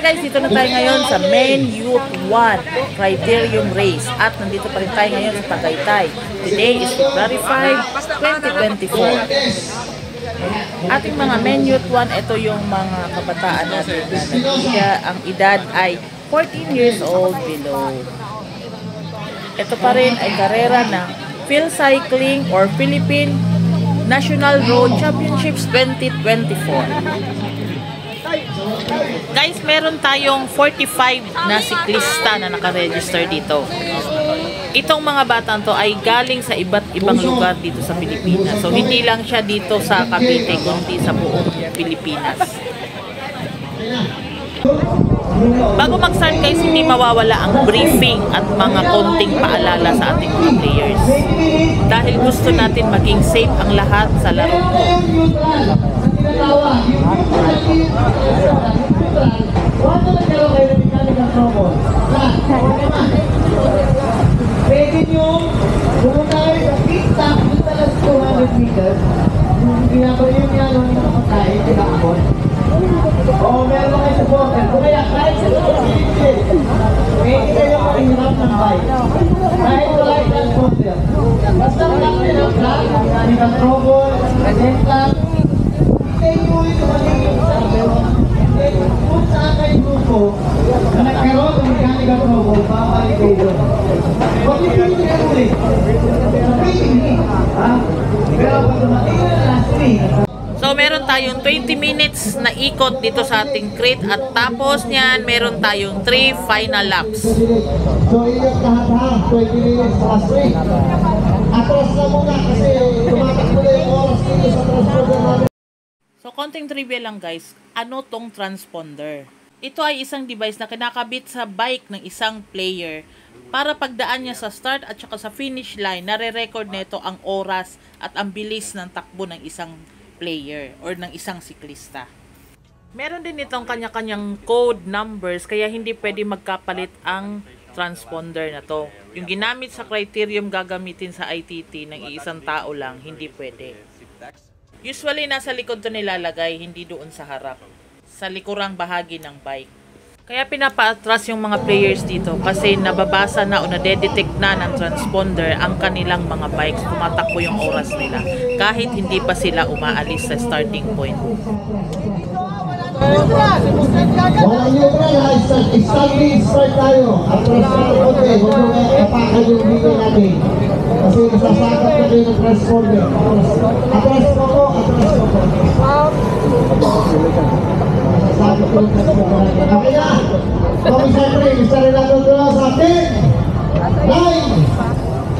guys, dito na tayo ngayon sa Main Youth 1 Criterium Race at nandito pa rin tayo ngayon sa Tagaytay. Today is February 5, 2024. Ating mga Main Youth 1, ito yung mga kabataan natin na ang edad ay 14 years old below. Ito pa rin ay karera ng Phil Cycling or Philippine National Road Championships 2024. Guys, meron tayong 45 na siklista na nakaregister dito. Itong mga batang to ay galing sa iba't ibang lugar dito sa Pilipinas. So, hindi lang siya dito sa Cavite, kundi sa buong Pilipinas. Bago mag-start guys, hindi mawawala ang briefing at mga konting paalala sa ating mga players. Dahil gusto natin maging safe ang lahat sa laro ko. Pwede nyo pumunta kayo sa TikTok dito lang 200 meters. Yung ginagawa yung ginagawa ng mga pagkain, tinakabon. O meron kayo supporter. Kung kaya kahit sa pwede kayo makihirap ng bike. Kahit wala yung transponder. Basta lang nila ang plan, ng robot, dental. Hindi nyo ito magiging kung saan kayo grupo na nagkaroon ng mechanical robot, babalik kayo doon. Huwag yung pwede kayo ulit. Sabihin, pero pag dumating na last week. So, meron tayong 20 minutes na ikot dito sa ating crate at tapos niyan, meron tayong 3 final laps. So, iyon lahat 20 minutes last week. Atras na muna kasi tumatakbo na yung oras dito sa transponder namin. So, konting trivia lang guys, ano tong transponder? Ito ay isang device na kinakabit sa bike ng isang player para pagdaan niya sa start at saka sa finish line, nare-record nito ang oras at ang bilis ng takbo ng isang player or ng isang siklista. Meron din itong kanya-kanyang code numbers kaya hindi pwede magkapalit ang transponder na to. Yung ginamit sa criterium gagamitin sa ITT ng iisang tao lang, hindi pwede. Usually nasa likod to nilalagay, hindi doon sa harap. Sa likurang bahagi ng bike. Kaya pinapaatras yung mga players dito kasi nababasa na o nadedetect na ng transponder ang kanilang mga bikes. Tumatakbo yung oras nila kahit hindi pa sila umaalis sa starting point. Wala nyo na, start tayo. Atras na konti, huwag nyo apakan yung video natin. Kasi nasasakot na kayo ng transponder. Atras mo ko, atras mo ko. Nasasakot ko yung transponder natin. Okay na! Komisar rin, isa rin lang doon sa 10, 9,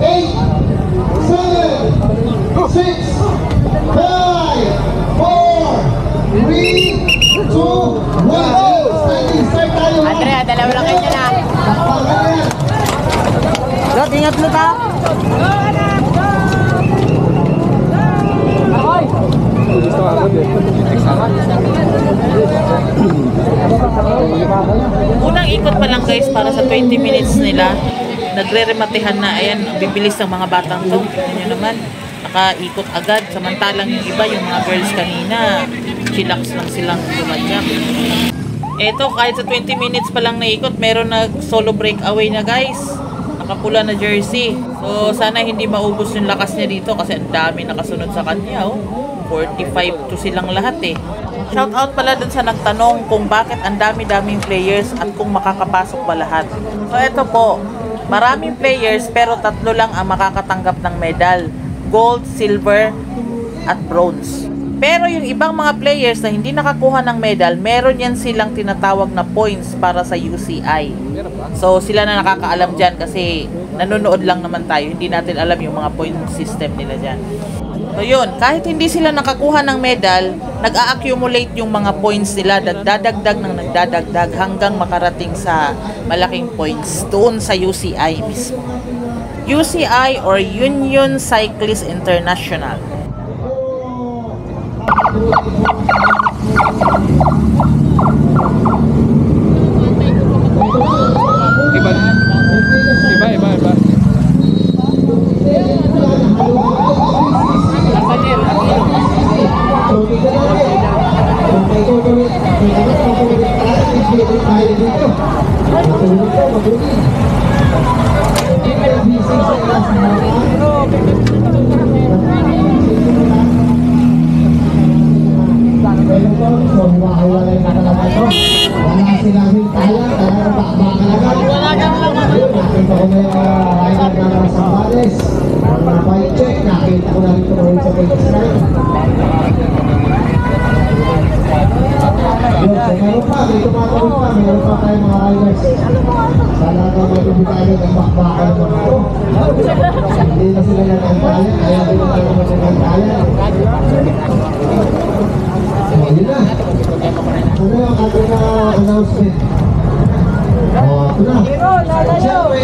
8, 7, 6, 5, 4, 3, 2, 1, start tayo. Andrea, dalawa lang kayo na. Lot, ingat mo ta. Unang ikot pa lang guys para sa 20 minutes nila. Nagre-rematehan na. Ayan, bibilis ng mga batang to. Ayan naman, nakaikot agad. Samantalang yung iba, yung mga girls kanina, chillax lang silang gumanyak. Eto, kahit sa 20 minutes pa lang naikot, meron na solo breakaway na guys. Nakapula na jersey. So, sana hindi maubos yung lakas niya dito kasi ang dami nakasunod sa kanya. 45 to silang lahat eh. Shout out pala dun sa nagtanong kung bakit ang dami-daming players at kung makakapasok ba lahat. So, eto po. Maraming players pero 3 lang ang makakatanggap ng medal. Gold, silver, at bronze. Pero yung ibang mga players na hindi nakakuha ng medal, meron yan silang tinatawag na points para sa UCI. So, sila na nakakaalam dyan kasi nanonood lang naman tayo. Hindi natin alam yung mga point system nila dyan. So, yun. Kahit hindi sila nakakuha ng medal, nag-a-accumulate yung mga points nila. Nagdadagdag ng nagdadagdag hanggang makarating sa malaking points doon sa UCI mismo. UCI or Union Cyclist International. Iba. Matulog ko, matulog. Busy sa ilang so huwag-huwalay na talaga ito. Wala silang tala, talagang bakbaka lang. Nakita ko na yung rider na sa Sambales. Ang bike check, nakita ko na rin ito sa page strike. Yun, so meron pa, may tumatawid pa, meron pa tayong mga riders. Sana na matubitayan ang bakbaka ng mga ito. Hindi na sila nag-antayan, ayaw din na naman nag-antayan. So, yun na. Ano yung ating announcement? Ito na. Siyempre,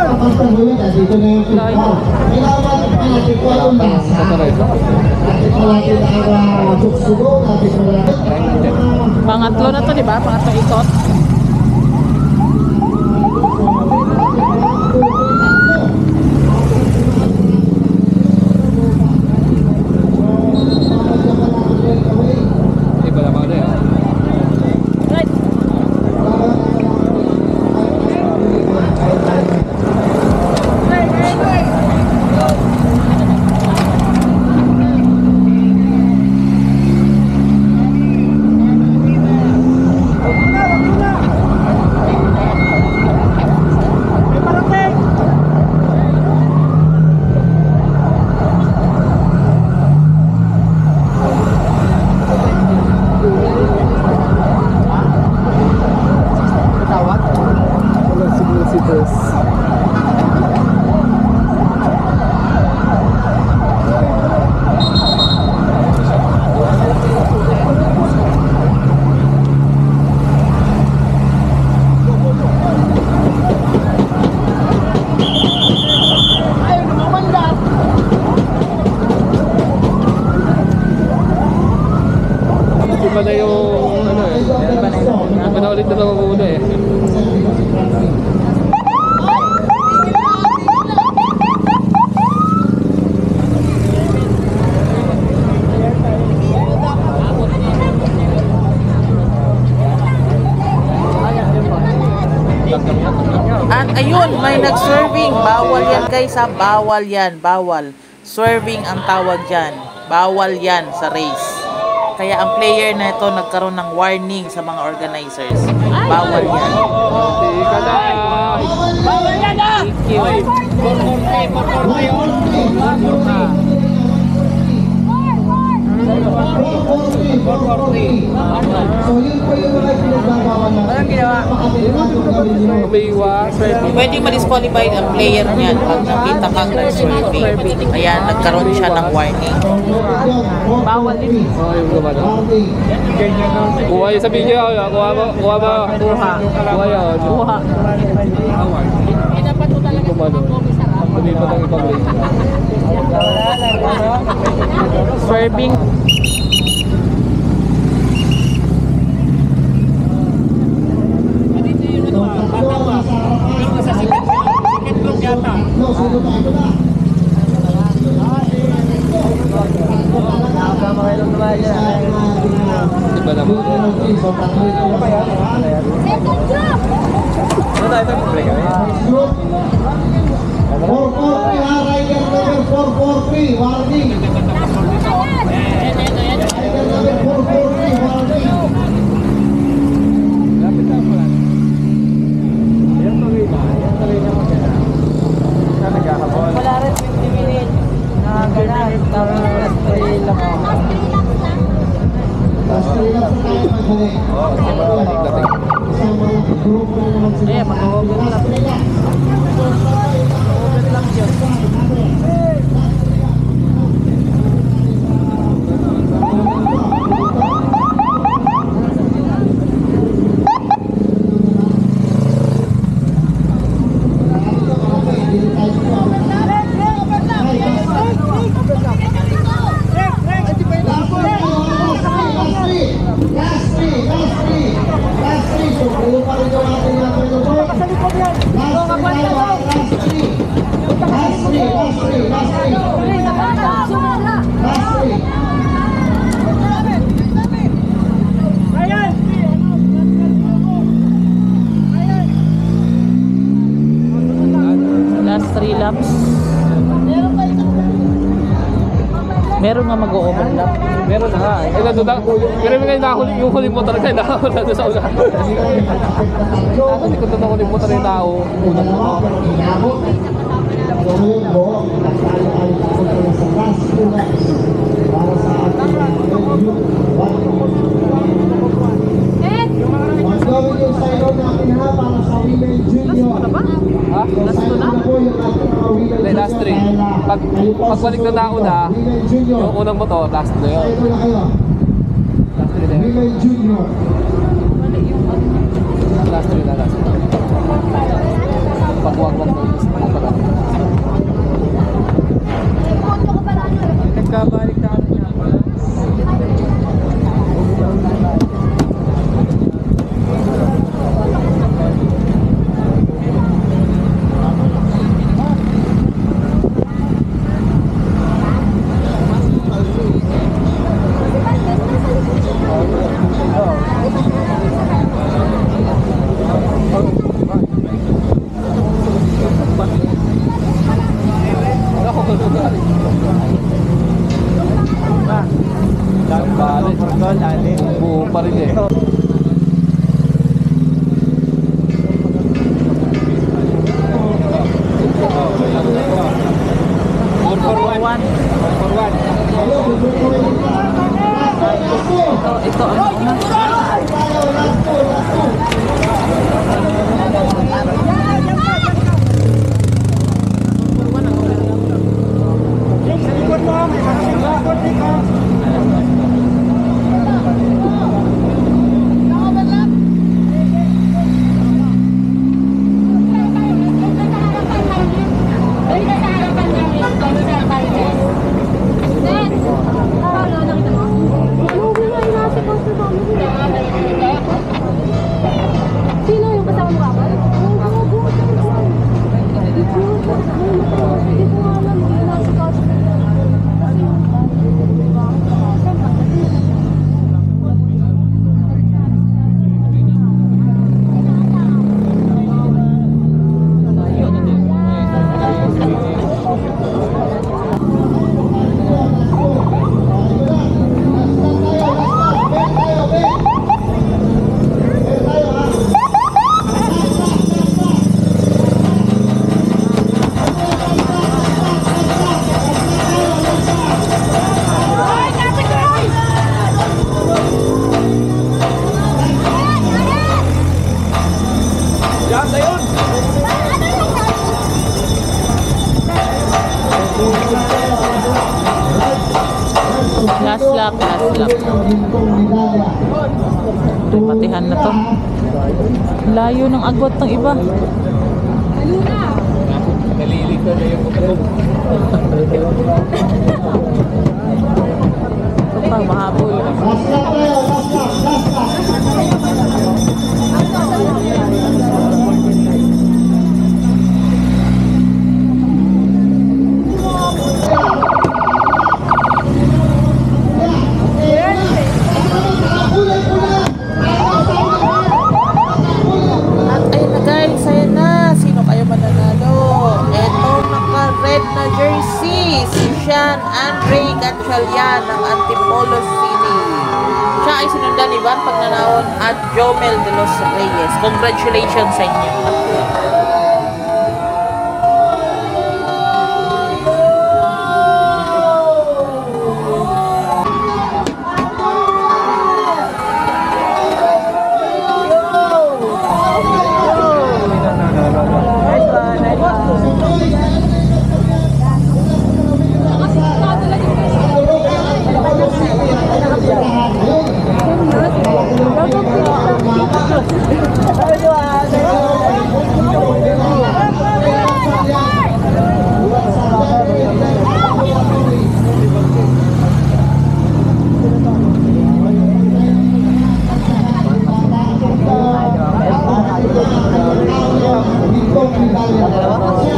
kapag tanggawin, dito na yung pinaka. Kailangan natin po ang lasa. Natin po natin ang tuksugo, natin po natin. Pangatlo na to, di ba? Pangatlo ikot. Iba na yung ano eh. Iba na ulit na namamuna eh. At ayun, may nag-swerving. Bawal yan guys ha, bawal yan, bawal. Swerving ang tawag dyan. Bawal yan sa race. Kaya ang player na ito nagkaroon ng warning sa mga organizers. Bawal yan. Bawal yan ah! Thank you. So yun po yung mga pinagbabawal natin. Walang ginawa. Umiiwas. Pwede ma-disqualified ang player niyan pag nakita kang nag-swerving. Kaya nagkaroon siya ng warning. Bawal din. Oh, yung gumano. Kuha yun sa video. Kuha mo. Kuha mo. Kuha yun. Kuha. Gumano. Lumipat ang ipag-break. Swerving. No, sino pa ito na? Iba naman. So, tatlo ito pa yan. Ano tayo ito? Break kami? 443, rider number 443, warning. Rider number 443, warning. Wala rin 20 minutes. Nakaganan. Tapos last 3 lang ako. Last 3 lang sa tayo pagbalik. Isang mga grupo na naman sila. Last 3 lang. Meron nga mag-overlap. Meron na nga eh. Eh, nandun na. Pero may nahuli, yung huling motor na nahuli na doon sa ulan. Nasa likod na huling motor yung tao. Unang motor. Gawin yung sign-on natin ha para sa Women Junior. Ha? Hindi, last 3. Pagbalik na tao na, yung unang motor, last na yun. Sign-on na kayo. Last 3 na yun. Women Junior. Last 3 na, last 3. Pagwag-wag na yung motor. Nagkabalik na kami niya. Buo pa rin eh. Ito Sino yung kasama mo kapal? Hindi ko alam. Hindi nasa kasi. Kasi yung last lap. Matihan na to. Layo ng agwat ng iba. Nalilito na yung motor. Ito pa, mahabol. At ayun na guys, ayun na. Sino kayo mananalo? Eto, naka-red na jersey. Si Sean Andre Gatchalian ng Antipolo City. Siya ay sinundan ni Van Pagnanahon at Jomel de los Reyes. Congratulations sa inyo.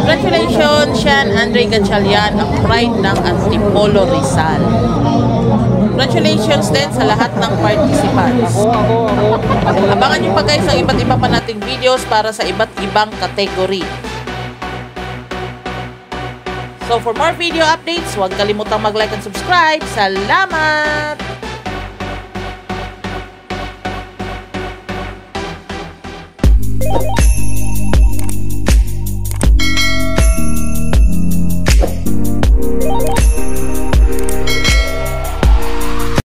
Congratulations, Sean Andre Gatchalian, ang pride ng Antipolo Rizal. Congratulations din sa lahat ng participants. Abangan nyo pa guys ang iba't iba pa nating videos para sa iba't ibang kategory. So for more video updates, huwag kalimutang mag-like and subscribe. Salamat!